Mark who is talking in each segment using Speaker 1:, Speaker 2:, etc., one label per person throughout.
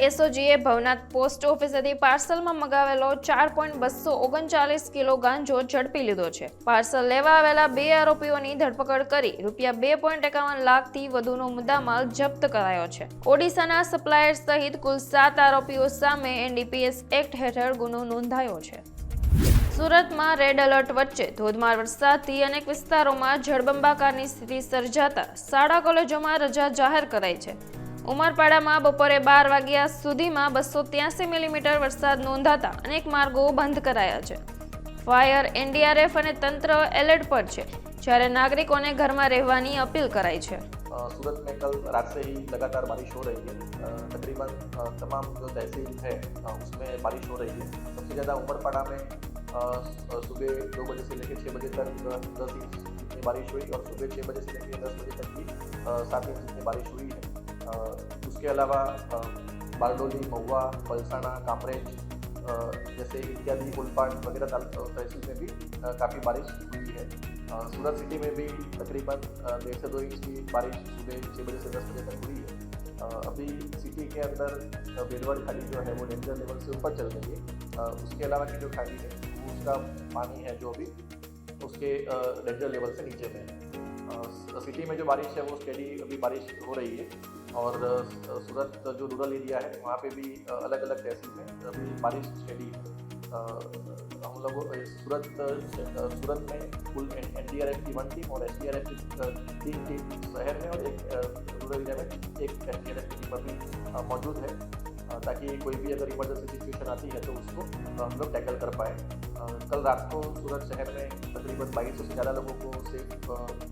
Speaker 1: એસઓજીએ Bhavnath post ઓફિસેથી પાર્સલમાં મગાવેલો 4.239 kilo ગાંજો ઝડપી લીધો છે. પાર્સલ લેવા આવેલા 2 આરોપીઓની ધરપકડ કરી રૂપિયા 2.51 લાખથી વધુનો મુદ્દામાલ જપ્ત કરાયો છે. ઓડિશાના સપ્લાયર સહિત કુલ 7 આરોપીઓ સામે એનડીપીએસ એક્ટ હેઠળ ગુનો નોંધાયો છે. સુરતમાં રેડ એલર્ટ વચ્ચે ધોધમાર વરસાદથી અનેક વિસ્તારોમાં જળબંબાકારની સ્થિતિ સર્જાતા શાળા કોલેજોમાં રજા જાહેર કરાઈ છે. ઉમરપાડામાં બપોરે 12 વાગ્યા સુધીમાં 283 મિલીમીટર વરસાદ નોંધાતા અનેક માર્ગો બંધ કરાયા છે. ફાયર, એનડીઆરએફ અને તંત્ર એલર્ટ પર છે, જ્યારે નાગરિકોને ઘરમાં રહેવાની અપીલ કરાઈ છે.
Speaker 2: सूरत में कल रात से ही लगातार बारिश हो रही है. तकरीबन तमाम जो तहसील है उसमें बारिश हो रही है. सबसे ज़्यादा उमरपाड़ा में सुबह 2 बजे से लेकर 6 बजे तक 10 इंच जितनी बारिश हुई और सुबह 6 बजे से लेकर 10 बजे तक भी 7 इंच जितनी बारिश हुई है. उसके अलावा बारडोली, महुआ, पलसाना, कामरेज जैसे इत्यादि उलपाट वगैरह तहसील में भी काफ़ी बारिश हुई है. सूरत सिटी में भी तकरीबन 1.5 से 2 इंच की बारिश सुबह 6 बजे से 10 बजे तक हुई है. अभी सिटी के अंदर बेलवड़ खाड़ी जो है वो डेंजर लेवल से ऊपर चल रही है. उसके अलावा की जो खाड़ी है उसका पानी है जो अभी उसके डेंजर लेवल से नीचे में है. सिटी में जो बारिश है वो स्टेडी अभी बारिश हो रही है और सूरत जो रूरल एरिया है वहाँ पे भी अलग अलग तहसील में अभी बारिश स्टेडी है. हम लोग सूरत में कुल एनडीआरएफ की 1 टीम और एसडीआरएफ की 3 टीम शहर में और एक रूरल एरिया में एक एसडीआरएफ की टीम अभी मौजूद है, ताकि कोई भी अगर इमरजेंसी सिचुएशन आती है तो उसको हम लोग टैकल कर पाए. कल रात को सूरत शहर में तकरीबन 2200 से ज़्यादा लोगों को सेफ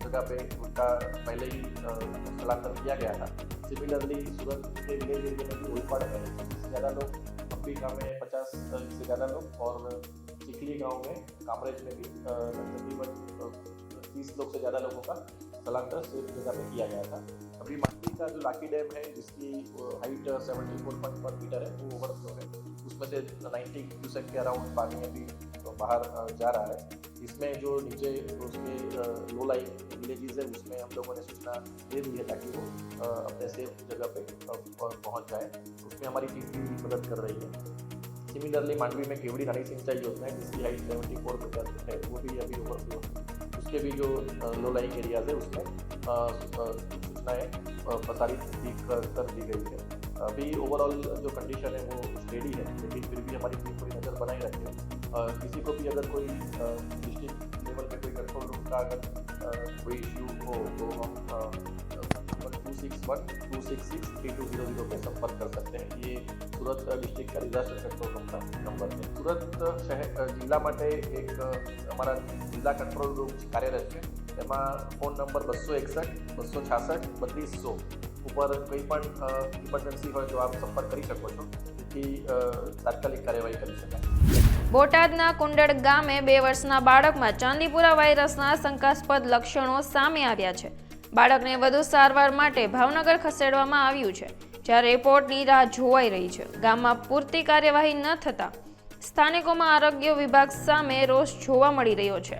Speaker 2: जगह पे उनका पहले ही स्थलांतर किया गया था. सिमिलरली सूरत के विलेज एरिया में भी उलपाड़ में 30 से ज़्यादा लोग, अम्बी गाँव में 50 से ज़्यादा लोग और चिखली गांव में, कामरेज में भी तकरीबन 30 लोग से ज़्यादा लोगों का स्थलांतर सेफ जगह पे किया गया था. अभी मांडवी का जो लाकी डैम है जिसकी हाइट 74.1 मीटर है वो ओवरफ्लो है. उसमें से 90 क्यूसेक के अराउंड पानी अभी बाहर जा रहा है. इसमें जो नीचे उसके लो लाइंग विलेजेस है उसमें हम लोगों ने सूचना दे दी है ताकि वो अपने सेफ जगह पे पहुंच जाए. उसमें हमारी टीम भी मदद कर रही है. सिमिलरली मांडवी में केवड़ी नानी सिंचाई योजना है जिसकी हाइट 74 मीटर है वो भी अभी ओवरफ्लो है. उसके भी जो लो लाइंग एरियाज है उसमें सूचनाएँ प्रसारित कर दी गई है. अभी ओवरऑल जो कंडीशन है वो स्टेडी है, लेकिन फिर भी हमारी टीम पूरी नज़र बनाए रखे. किसी को भी अगर कोई डिस्ट्रिक्ट लेवल पे कोई कंट्रोल रूम का अगर कोई इश्यू हो तो हम 261-266-3200 पे संपर्क कर सकते हैं. ये सूरत डिस्ट्रिक्ट का डिजास्टर कंट्रोल रूम का नंबर है. सूरत शहर जिला માટે એક અમારા જિલ્લા કંટ્રોલ રૂમ કાર્યરત છે. તેમાં ફોન નંબર 261-266-3200 ઉપર કોઈ પણ ઇમરજન્સી હોય તો આપ સંપર્ક કરી શકો છો, જેથી તાત્કાલિક કાર્યવાહી કરી શકાય.
Speaker 1: બોટાદના કુંડળ ગામે 2 વર્ષના બાળકમાં ચાંદીપુરા વાયરસના શંકાસ્પદ લક્ષણો સામે આવ્યા છે. બાળકને વધુ સારવાર માટે ભાવનગર ખસેડવામાં આવ્યું છે, જ્યારે રિપોર્ટની રાહ જોવાઈ રહી છે. ગામમાં પૂરતી કાર્યવાહી ન થતાં સ્થાનિકોમાં આરોગ્ય વિભાગ સામે રોષ જોવા મળી રહ્યો છે.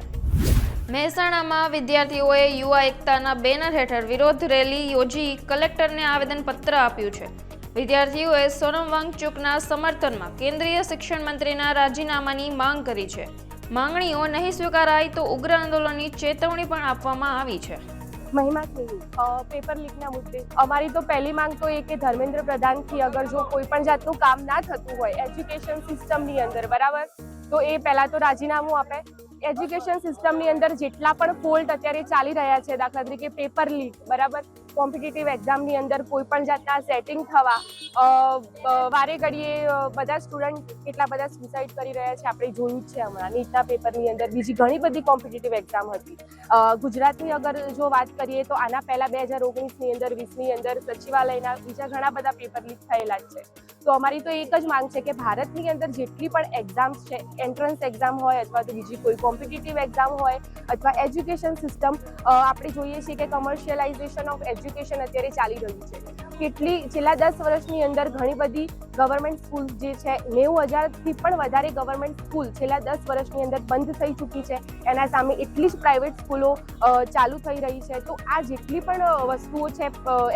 Speaker 1: મહેસાણામાં વિદ્યાર્થીઓએ યુવા એકતાના બેનર હેઠળ વિરોધ રેલી યોજી કલેક્ટરને આવેદનપત્ર આપ્યું છે. વિદ્યાર્થીઓએ સોનમ વાંગચુકના સમર્થનમાં કેન્દ્રીય શિક્ષણ મંત્રીના રાજીનામાની માંગ કરી છે. માંગણીઓ નહીં સ્વીકારાય તો ઉગ્ર આંદોલનની ચેતવણી પણ આપવામાં આવી છે.
Speaker 3: મહિમા સિંહ, પેપર લીકના મુદ્દે અમારી તો પહેલી માંગ તો એ કે ધર્મેન્દ્ર પ્રધાનથી અગર જો કોઈ પણ જાતનું કામ ના થતું હોય એજ્યુકેશન સિસ્ટમની અંદર, બરાબર, તો એ પહેલાં તો રાજીનામું આપે. એજ્યુકેશન સિસ્ટમની અંદર જેટલા પણ ફોલ્ટ અત્યારે ચાલી રહ્યા છે, દાખલા તરીકે પેપર લીક, બરાબર, કોમ્પિટિટિવ એક્ઝામની અંદર કોઈ પણ જાતના સેટિંગ થવા, વારે ઘડીએ બધા સ્ટુડન્ટ કેટલા બધા સુસાઇડ કરી રહ્યા છે આપણે જોયું જ છે. હમણાં નીટના પેપરની અંદર બીજી ઘણી બધી કોમ્પિટિટિવ એક્ઝામ હતી. ગુજરાતની અગર જો વાત કરીએ તો આના પહેલાં 2019ની અંદર 20ની અંદર સચિવાલયના બીજા ઘણા બધા પેપર લીક થયેલા જ છે. તો અમારી તો એક જ માંગ છે કે ભારતની અંદર જેટલી પણ એક્ઝામ્સ છે, એન્ટ્રન્સ એક્ઝામ હોય અથવા તો બીજી કોઈ કોમ્પિટિટિવ એક્ઝામ હોય અથવા એજ્યુકેશન સિસ્ટમ, આપણે જોઈએ છીએ કે કમર્શિયલાઇઝેશન ઓફ એજ્યુકેશન એજ્યુકેશન અત્યારે ચાલી રહ્યું છે. છેલ્લા 10 વર્ષની અંદર ઘણી બધી ગવર્મેન્ટ સ્કૂલ જે છે 90,000થી પણ વધારે ગવર્મેન્ટ સ્કૂલ છેલ્લા 10 વર્ષની અંદર બંધ થઈ ચૂકી છે. એના સામે એટલી જ પ્રાઇવેટ સ્કૂલો ચાલુ થઈ રહી છે. તો આ જેટલી પણ વસ્તુઓ છે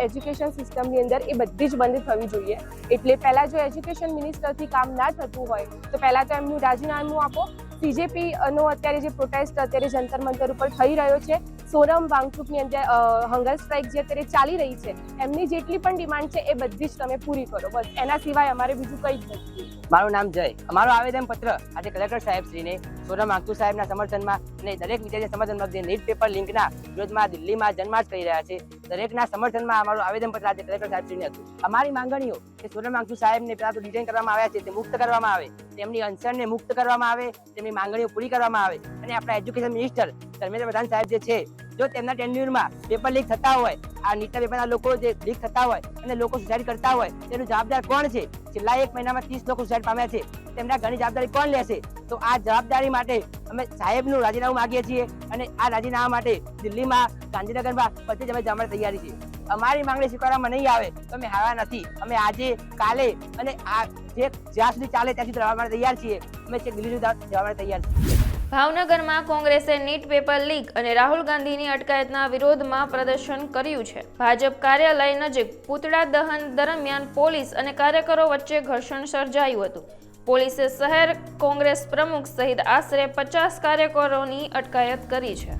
Speaker 3: એજ્યુકેશન સિસ્ટમની અંદર એ બધી જ બંધ થવી જોઈએ. એટલે પહેલાં જો એજ્યુકેશન મિનિસ્ટરથી કામ ના થતું હોય તો પહેલાં તો એમનું રાજીનામું આપો. CJPનો અત્યારે જે પ્રોટેસ્ટ અત્યારે જંતર મંતર ઉપર થઈ રહ્યો છે, સોનમ વાંગચુકની અંદર હંગર સ્ટ્રાઇક જે અત્યારે ચાલી રહી છે, એમની જેટલી પણ ડિમાન્ડ છે એ બધી જ તમે પૂરી કરો. બસ એના સિવાય અમારે બીજું કંઈ જ નથી.
Speaker 4: મારું નામ જય. અમારું આવેદનપત્ર આજે કલેક્ટર સાહેબશ્રીને સોનમ વાંગચુક સાહેબના સમર્થનમાં અને દરેક વિદ્યાર્થી સમર્થનમાં જે નીટ પેપર લીકના વિરોધમાં દિલ્હીમાં જનમાર્ચ કરી રહ્યા છે, દરેકના સમર્થનમાં અમારું આવેદનપત્ર આજે કલેક્ટર સાહેબશ્રીને હતું. અમારી માંગણીઓ કે સોનમ વાંગચુક સાહેબને પહેલા તો ડિટેન કરવામાં આવ્યા છે તે મુક્ત કરવામાં આવે, તેમની અનશનને મુક્ત કરવામાં આવે, તેમની માંગણીઓ પૂરી કરવામાં આવે અને આપણા એજ્યુકેશન મિનિસ્ટર ધર્મેન્દ્ર પ્રધાન સાહેબ જે છે, જો તેમના ટેન્યુરમાં પેપર લીક થતા હોય, આ નીટના પેપરના લોકો જે લીક થતા હોય અને લોકો સુસાઇડ કરતા હોય, તેનું જવાબદાર કોણ છે? છેલ્લા 1 મહિનામાં 30 લોકો સુસાઇડ પામ્યા છે. તેમના ઘણી જવાબદારી કોણ લેશે? તો આ જવાબદારી માટે અમે સાહેબનું રાજીનામું માંગીએ છીએ અને આ રાજીનામા માટે દિલ્હીમાં, ગાંધીનગરમાં બધે જ અમે જવા માટે તૈયારી છે. અમારી માંગણી સ્વીકારવામાં નહીં આવે તો અમે હારવા નથી. અમે આજે, કાલે અને આ જ્યાં સુધી ચાલે ત્યાં સુધી રહેવા માટે તૈયાર છીએ. અમે દિલ્હી સુધી જવા માટે તૈયાર છીએ.
Speaker 1: ભાવનગરમાં કોંગ્રેસે નીટ પેપર લીક અને રાહુલ ગાંધીની અટકાયતના વિરોધમાં પ્રદર્શન કર્યું છે. ભાજપ કાર્યાલય નજીક પૂતળા દહન દરમિયાન પોલીસ અને કાર્યકરો વચ્ચે ઘર્ષણ સર્જાયું હતું. પોલીસે શહેર કોંગ્રેસ પ્રમુખ સહિત આશરે 50 કાર્યકરોની અટકાયત કરી છે.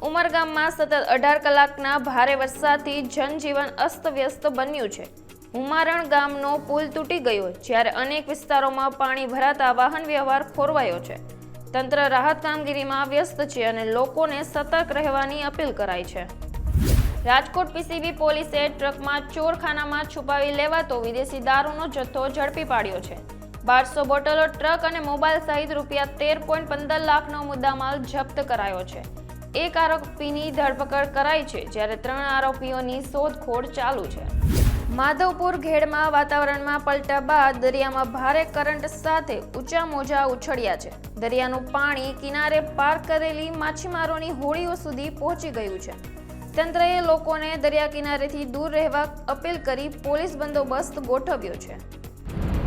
Speaker 1: ઉમરગામમાં સતત 18 કલાકના ભારે વરસાદથી જનજીવન અસ્તવ્યસ્ત બન્યું છે. ઉમારણ ગામનો પુલ તૂટી ગયો, જ્યારે અનેક વિસ્તારોમાં પાણી ભરાતા વાહન વ્યવહાર ખોરવાયો છે. તંત્ર રાહત કામગીરીમાં વ્યસ્ત છે અને લોકોને સતર્ક રહેવાની અપીલ કરાઈ છે. રાજકોટ PCB પોલીસે ટ્રકમાં ચોરખાનામાં છુપાવી લેવાતો વિદેશી દારૂનો જથ્થો ઝડપી પાડ્યો છે. 1200 બોટલો, ટ્રક અને મોબાઈલ સહિત રૂપિયા 13.15 લાખનો મુદ્દામાલ જપ્ત કરાયો છે. એક આરોપીની ધરપકડ કરાઈ છે, જ્યારે 3 આરોપીઓની શોધખોળ ચાલુ છે. માધવપુર ઘેડમાં વાતાવરણમાં પલટા બાદ દરિયામાં ભારે કરંટ સાથે ઊંચા મોજા ઉછળ્યા છે. દરિયાનું પાણી કિનારે પાર્ક કરેલી માછીમારોની હોડીઓ સુધી પહોંચી ગયું છે. તંત્રએ લોકોને દરિયા કિનારેથી દૂર રહેવા અપીલ કરી પોલીસ બંદોબસ્ત ગોઠવ્યો છે.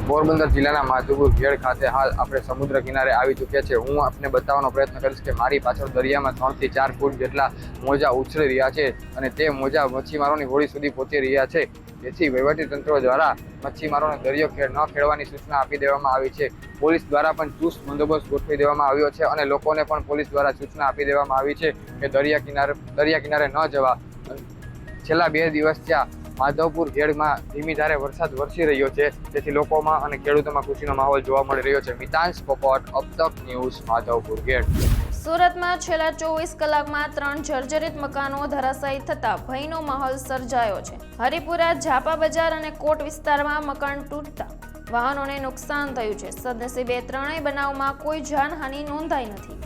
Speaker 5: પોરબંદર જિલ્લાના માધવપુર ઘેડ ખાતે હાલ આપણે સમુદ્ર કિનારે આવી ચૂક્યા છે. હું આપને બતાવવાનો પ્રયત્ન કરીશ કે મારી પાછળ દરિયામાં 3 થી 4 ફૂટ જેટલા મોજા ઉછળી રહ્યા છે અને તે મોજા મચ્છીમારોની હોડી સુધી પહોંચી રહ્યા છે. જેથી વહીવટીતંત્ર દ્વારા મચ્છીમારોને દરિયો ન ખેડવાની સૂચના આપી દેવામાં આવી છે. પોલીસ દ્વારા પણ ચુસ્ત બંદોબસ્ત ગોઠવી દેવામાં આવ્યો છે અને લોકોને પણ પોલીસ દ્વારા સૂચના આપી દેવામાં આવી છે કે દરિયા કિનારે ન જવા. છેલ્લા 2 દિવસ ત્યાં માધવપુર ઘેડમાં ધીમી ધારે વરસાદ વરસી રહ્યો છે, જેથી લોકોમાં અને ખેડૂતોમાં ખુશીનો માહોલ જોવા મળી રહ્યો છે. મિતાંશ પોપટ, અબતક ન્યૂઝ, માધવપુર ઘેડ.
Speaker 1: સુરતમાં છેલ્લા 24 કલાકમાં 3 જર્જરિત મકાનો ધરાશાયી થતા ભયનો માહોલ સર્જાયો છે. હરિપુરા, ઝાપા બજાર અને કોટ વિસ્તારમાં મકાન તૂટતા વાહનોને નુકસાન થયું છે. સદનસીબે ત્રણેય બનાવમાં કોઈ જાનહાનિ નોંધાઈ નથી.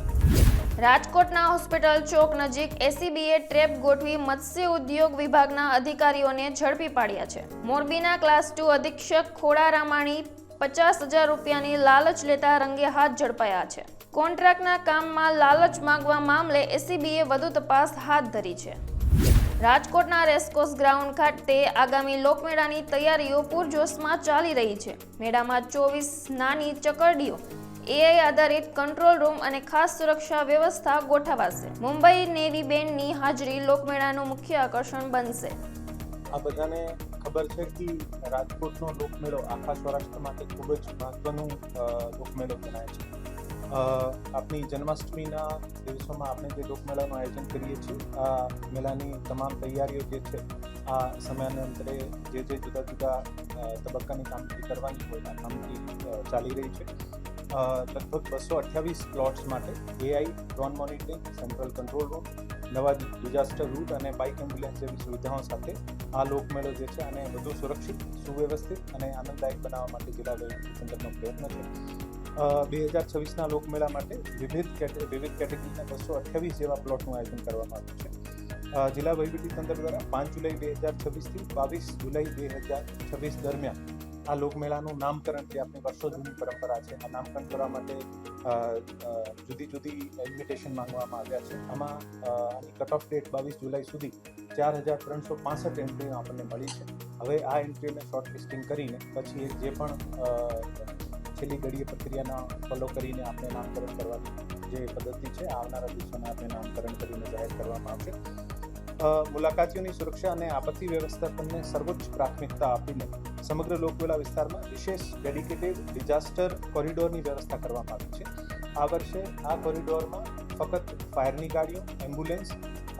Speaker 1: રાજકોટના હોસ્પિટલ ચોક નજીક ACBએ ટ્રેપ ગોઠવી મત્સ્ય ઉદ્યોગ વિભાગના અધિકારીઓને ઝડપી પાડ્યા છે. મોરબીના ક્લાસ 2 અધિક્ષક ખોડા રામાણી 50,000 રૂપિયાની લાલચ લેતા રંગે હાથ ઝડપાયા છે. કોન્ટ્રાક્ટના કામમાં લાલચ માંગવા મામલે ACBએ વધુ તપાસ હાથ ધરી છે. રાજકોટના રેસકોર્સ ગ્રાઉન્ડ ખાતે આગામી લોકમેળાની તૈયારીઓ પૂરજોશમાં ચાલી રહી છે. મેળામાં 24 નાની ચકરડીઓ, AI આધારિત કંટ્રોલ રૂમ અને ખાસ સુરક્ષા વ્યવસ્થા ગોઠવાશે. મુંબઈ નેવી બેન્ડની હાજરી લોકમેળાનું મુખ્ય આકર્ષણ બનશે.
Speaker 6: આ બધાને ખબર છે કે રાજકોટનો લોકમેળો આખા સૌરાષ્ટ્ર માટે ખૂબ જ મહત્વનું લોકમેળો ગણાય છે. આપણી જન્માષ્ટમીના દિવસોમાં આપણે જે લોકમેળાનું આયોજન કરીએ છીએ, આ મેળાની તમામ તૈયારીઓ જે છે આ સમયાંતરે જે જુદા જુદા તબક્કાની કામગીરી કરવાની હોય આ કામગીરી ચાલી રહી છે. લગભગ 228 પ્લોટ્સ માટે AI, drone monitoring, central control room, નવા ડિઝાસ્ટર રૂટ અને બાઇક એમ્બ્યુલન્સ જેવી સુવિધાઓ સાથે આ લોકમેળો જે છે આને વધુ સુરક્ષિત, સુવ્યવસ્થિત અને આનંદદાયક બનાવવા માટે જિલ્લા વહીવટીતંત્રનો પ્રયત્ન છે. 2026ના લોકમેળા માટે વિવિધ કેટેગરીના 228 જેવા પ્લોટનું આયોજન કરવામાં આવ્યું છે. જિલ્લા વહીવટીતંત્ર દ્વારા 5 જુલાઈ 2026 થી 22 જુલાઈ 2026 દરમિયાન આ લોકમેળાનું નામકરણ જે આપણી વર્ષો જૂની પરંપરા છે, આ નામકરણ કરવા માટે જુદી જુદી ઇન્વિટેશન માંગવામાં આવ્યા છે. આમાં આની કટ ઓફ ડેટ 22 જુલાઈ સુધી 4365 એન્ટ્રીઓ આપણને મળી છે. હવે આ એન્ટ્રીઓને શોર્ટ લિસ્ટિંગ કરીને પછી જે પણ છેલ્લી ઘડીએ પ્રક્રિયાના ફોલો કરીને આપણે નામકરણ કરવાની જે પદ્ધતિ છે આવનારા દિવસોમાં આપણે નામકરણ કરીને જાહેર કરવામાં આવશે. મુલાકાતીઓની સુરક્ષા અને આપત્તિ વ્યવસ્થાપનને સર્વોચ્ચ પ્રાથમિકતા આપીને સમગ્ર લોકમેળા વિસ્તારમાં વિશેષ ડેડિકેટેડ ડિઝાસ્ટર કોરિડોરની વ્યવસ્થા કરવામાં આવી છે. આ વર્ષે આ કોરિડોરમાં ફક્ત ફાયરની ગાડીઓ, એમ્બ્યુલન્સ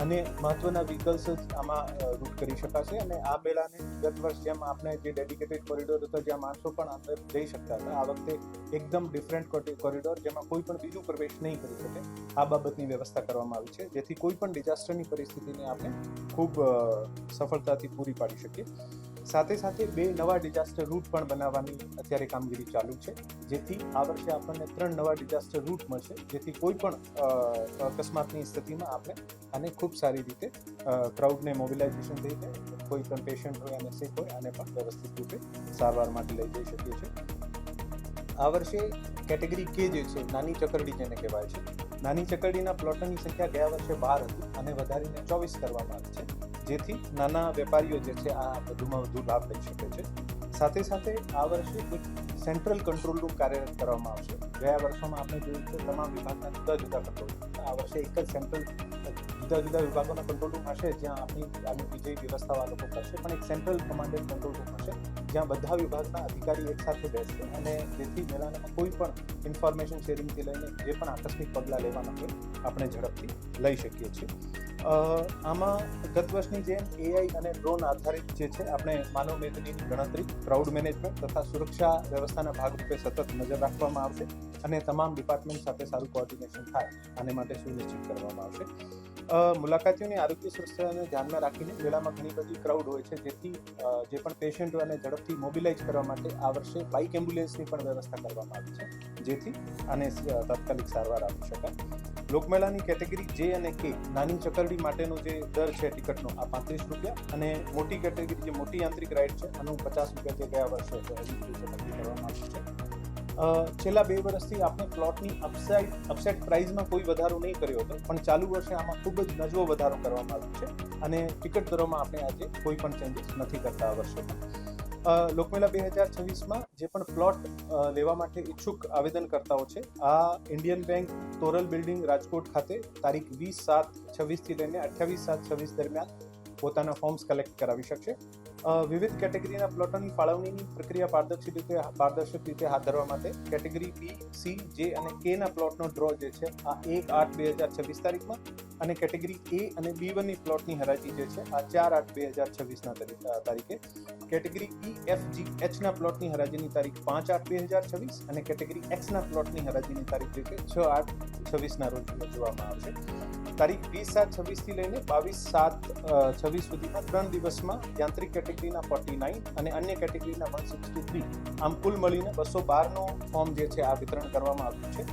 Speaker 6: અને મહત્વના વ્હીકલ્સ જ આમાં રૂટ કરી શકાશે. અને આ મેળાને ગત વર્ષ જેમ આપણે જે ડેડિકેટેડ કોરિડોર હતો જ્યાં માણસો પણ અંદર જઈ શકતા હતા, આ વખતે એકદમ ડિફરન્ટ કોરિડોર જેમાં કોઈ પણ બીજું પ્રવેશ નહીં કરી શકે આ બાબતની વ્યવસ્થા કરવામાં આવી છે, જેથી કોઈ પણ ડિઝાસ્ટરની પરિસ્થિતિને આપણે ખૂબ સફળતાથી પૂરી પાડી શકીએ. સાથે સાથે 2 નવા ડિઝાસ્ટર રૂટ પણ બનાવવાની અત્યારે કામગીરી ચાલુ છે, જેથી આ વર્ષે આપણને 3 નવા ડિઝાસ્ટર રૂટ મળશે, જેથી કોઈ પણ અકસ્માતની સ્થિતિમાં આપણે આને ખૂબ સારી રીતે ક્રાઉડને મોબિલાઇઝેશન થઈ જાય, કોઈ પણ પેશન્ટ હોય અને સિક હોય આને પણ વ્યવસ્થિત રૂપે સારવાર માટે લઈ જઈ શકીએ છીએ. આ વર્ષે કેટેગરી કે જે છે નાની ચકરડી જેને કહેવાય છે, નાની ચકરડીના પ્લોટની સંખ્યા ગયા વર્ષે 12 હતી અને વધારીને 24 કરવામાં આવી છે, જેથી નાના વેપારીઓ જે છે આ વધુમાં વધુ લાભ લઈ શકે છે. સાથે સાથે આ વર્ષે એક સેન્ટ્રલ કંટ્રોલ રૂમ કાર્યરત કરવામાં આવશે. ગયા વર્ષોમાં આપણે જોયું છે તમામ વિભાગના જુદા જુદા કંટ્રોલ રૂમ, આ વર્ષે એક જ સેન્ટ્રલ જુદા જુદા વિભાગોના કંટ્રોલ રૂમ હશે જ્યાં આપણી વિજય વ્યવસ્થાવાળા લોકો કરશે, પણ એક સેન્ટ્રલ કમાન્ડેડ કંટ્રોલ રૂમ હશે જ્યાં બધા વિભાગના અધિકારી એકસાથે બેસશે અને જેથી મેળામાં કોઈ પણ ઇન્ફોર્મેશન શેરિંગથી લઈને જે પણ આકસ્મિક પગલાં લેવાના હોય આપણે ઝડપથી લઈ શકીએ છીએ. આમાં ગત વર્ષની જેમ AI અને ડ્રોન આધારિત જે છે આપણે માનવ મેદનીની ગણતરી, ક્રાઉડ મેનેજમેન્ટ તથા સુરક્ષા વ્યવસ્થાના ભાગરૂપે સતત નજર રાખવામાં આવશે અને તમામ ડિપાર્ટમેન્ટ સાથે સારું કોઓર્ડિનેશન થાય આને માટે સુનિશ્ચિત કરવામાં આવશે. મુલાકાતીઓની આરોગ્ય સુરક્ષાને ધ્યાનમાં રાખીને મેળામાં ઘણી બધી ક્રાઉડ હોય છે, જેથી જે પણ પેશન્ટ હોય એને ઝડપથી મોબિલાઇઝ કરવા માટે આ વર્ષે બાઇક એમ્બ્યુલન્સની પણ વ્યવસ્થા કરવામાં આવી છે, જેથી આને તાત્કાલિક સારવાર આપી શકાય. લોકમેળાની કેટેગરી જે અને કે નાની ચકરડી માટેનો જે દર છે ટિકટનો આ 35 રૂપિયા અને મોટી કેટેગરી જે મોટી યાંત્રિક રાઇડ છે આનું 50 રૂપિયા જે ગયા વર્ષે નક્કી કરવામાં આવ્યું છે. છેલ્લા 2 વર્ષથી આપણે પ્લોટની અપસેટ પ્રાઇઝમાં કોઈ વધારો નહીં કર્યો હતો, પણ ચાલુ વર્ષે આમાં ખૂબ જ નજવો વધારો કરવામાં આવ્યો છે અને ટિકિટ દરોમાં આપણે આજે કોઈ પણ ચેન્જીસ નથી કરતા આ વર્ષોમાં. લોકમેળા 2026માં જે પણ પ્લોટ લેવા માટે ઈચ્છુક આવેદનકર્તાઓ છે આ Indian bank Toral building Rajkot ખાતે તારીખ 20/7/26 થી લઈને 28/7/26 દરમિયાન પોતાના ફોર્મ્સ કલેક્ટ કરાવી શકશે. વિવિધ કેટેગરીના પ્લોટોની ફાળવણીની પ્રક્રિયા પારદર્શક રીતે હાથ ધરવા માટે કેટેગરી B, C, J અને K ના પ્લોટનો ડ્રો જે છે આ 1/8/2026 તારીખમાં અને કેટેગરી A અને B1ની પ્લોટની હરાજી જે છે આ 4/8/2026ના તારીખે, category E, F, G, H ના પ્લોટની હરાજીની તારીખ 5/8/2026 અને કેટેગરી X ના પ્લોટની હરાજીની તારીખ જે છે 6/8/26ના રોજ યોજવામાં આવશે. તારીખ 20/7/26 થી લઈને 22/7/26 સુધીમાં 3 દિવસમાં યાંત્રિક કેટેગરીના 49 અને અન્ય કેટેગરીના 163 આમ કુલ મળીને 212નો ફોર્મ જે છે આ વિતરણ કરવામાં આવ્યું છે.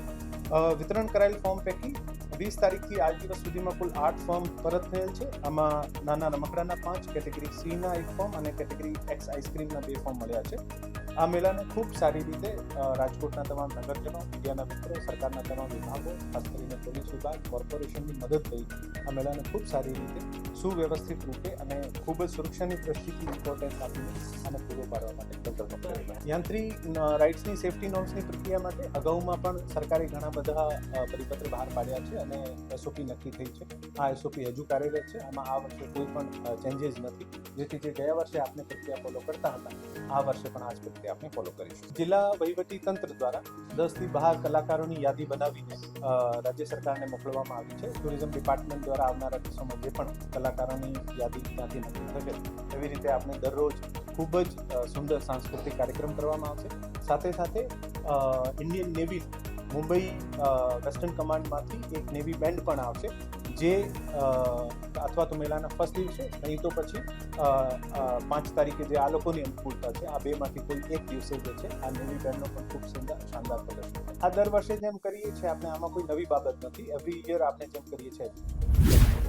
Speaker 6: વિતરણ કરાયેલ ફોર્મ પૈકી 20 તારીખથી આજ દિવસ સુધીમાં કુલ 8 ફોર્મ પરત થયેલ છે. આમાં નાના રમકડાના 5, કેટેગરી C ના 1 ફોર્મ અને કેટેગરી X આઈસ્ક્રીમના 2 ફોર્મ મળ્યા છે. આ મેળાને ખૂબ સારી રીતે રાજકોટના તમામ નગરજનો, મીડિયાના મિત્રો, સરકારના તમામ વિભાગો, ખાસ કરીને પોલીસ વિભાગ, કોર્પોરેશનની મદદ લઈ આ મેળાને ખૂબ સારી રીતે સુવ્યવસ્થિત રૂપે અને ખૂબ જ સુરક્ષાની દ્રષ્ટિથી ઇમ્પોર્ટન્સ આપીને આને પૂરો પાડવા માટે પ્રયત્નો કર્યા. યાંત્રિક રાઇડ્સની સેફટી નોર્મ્સની પ્રક્રિયા માટે અગાઉમાં પણ સરકારે ઘણા બધા પરિપત્ર બહાર પાડ્યા છે અને SOP નક્કી થઈ છે. આ SOP હજુ કાર્યરત છે. આમાં આ વર્ષે કોઈ પણ ચેન્જીસ નથી, જેથી જે ગયા વર્ષે આપણે પ્રક્રિયા ફોલો કરતા હતા આ વર્ષે પણ આ જ પ્રક્રિયા આપણે ફોલો કરીશું. જિલ્લા વહીવટી તંત્ર દ્વારા 10 થી 12 કલાકારોની યાદી બનાવીને રાજ્ય સરકારને મોકલવામાં આવી છે. ટુરિઝમ ડિપાર્ટમેન્ટ દ્વારા આવનારા દિવસોમાં જે પણ કલાકારોની યાદી ત્યાંથી નક્કી થશે એવી રીતે આપણે દરરોજ ખૂબ જ સુંદર સાંસ્કૃતિક કાર્યક્રમ કરવામાં આવશે. સાથે સાથે ઇન્ડિયન નેવી મુંબઈ વેસ્ટર્ન કમાન્ડમાંથી એક નેવી બેન્ડ પણ આવશે, જે અથવા તો મેળાના ફર્સ્ટ દિવસે નહીં તો પછી 5 તારીખે જે આ લોકોની અનુકૂળતા છે આ બેમાંથી કોઈ એક દિવસે જે છે આ નેવી બેન્ડનો પણ ખૂબ શાનદાર પ્રદર્શન. આ દર વર્ષે જેમ કરીએ છીએ આપણે, આમાં કોઈ નવી બાબત નથી. એવરી યર આપણે જેમ કરીએ છીએ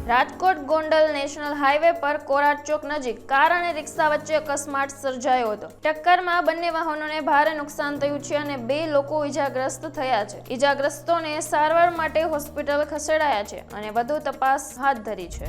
Speaker 1: રાજકોટ ગોંડલ નેશનલ હાઈવે પર કોરાટ ચોક નજીક કાર અને રિક્ષા વચ્ચે અકસ્માત સર્જાયો હતો. ટક્કરમાં બંને વાહનોને ભારે નુકસાન થયું છે અને 2 લોકો ઈજાગ્રસ્ત થયા છે. ઈજાગ્રસ્તોને સારવાર માટે હોસ્પિટલ ખસેડાયા છે અને વધુ તપાસ હાથ ધરી છે.